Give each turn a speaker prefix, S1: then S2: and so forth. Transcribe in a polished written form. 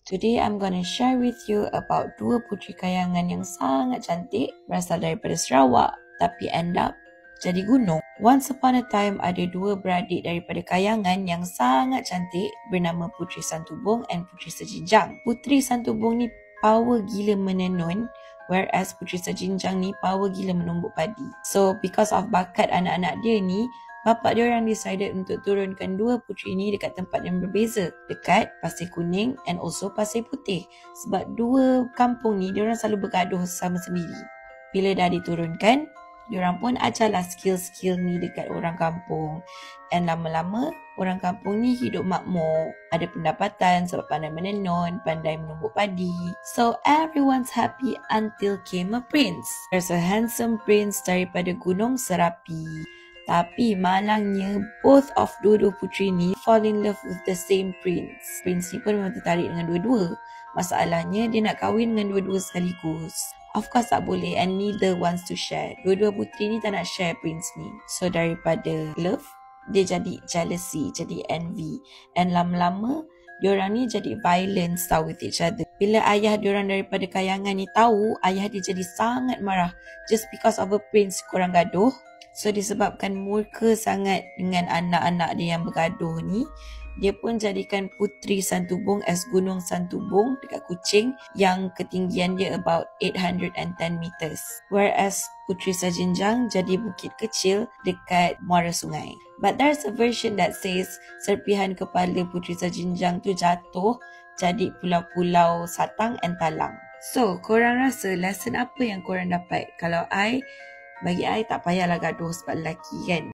S1: Today I'm gonna share with you about dua puteri kayangan yang sangat cantik berasal daripada Sarawak tapi end up jadi gunung. Once upon a time ada dua beradik daripada kayangan yang sangat cantik bernama Puteri Santubong and Puteri Sejinjang. Puteri Santubong ni power gila menenun, whereas Puteri Sejinjang ni power gila menumbuk padi. So because of bakat anak-anak dia ni, bapak dia orang decided untuk turunkan dua puteri ni dekat tempat yang berbeza, dekat Pasir Kuning and also Pasir Putih. Sebab dua kampung ni diorang selalu bergaduh sama sendiri. Bila dah diturunkan, diorang pun ajarlah skill-skill ni dekat orang kampung. And lama-lama, orang kampung ni hidup makmur. Ada pendapatan sebab pandai menenun, pandai menumbuk padi. So everyone's happy until came a prince. There's a handsome prince daripada Gunung Serapi. Tapi malangnya, both of dua-dua puteri ni fall in love with the same prince. Prince ni pun memang tertarik dengan dua-dua. Masalahnya, dia nak kahwin dengan dua-dua sekaligus. Of course tak boleh and neither wants to share. Dua-dua puteri ni tak nak share prince ni. So daripada love, dia jadi jealousy, jadi envy. And lama-lama, diorang ni jadi violent tau with each other. Bila ayah diorang daripada kayangan ni tahu, ayah dia jadi sangat marah. Just because of a prince korang gaduh. So disebabkan murka sangat dengan anak-anak dia yang bergaduh ni, dia pun jadikan Puteri Santubong as Gunung Santubong dekat Kuching yang ketinggian dia about 810 meters. Whereas Puteri Sejinjang jadi bukit kecil dekat muara sungai. But there's a version that says serpihan kepala Puteri Sejinjang tu jatuh jadi pulau-pulau Satang and Talang. So korang rasa lesson apa yang korang dapat? Kalau bagi I tak payahlah gaduh sebab lelaki kan.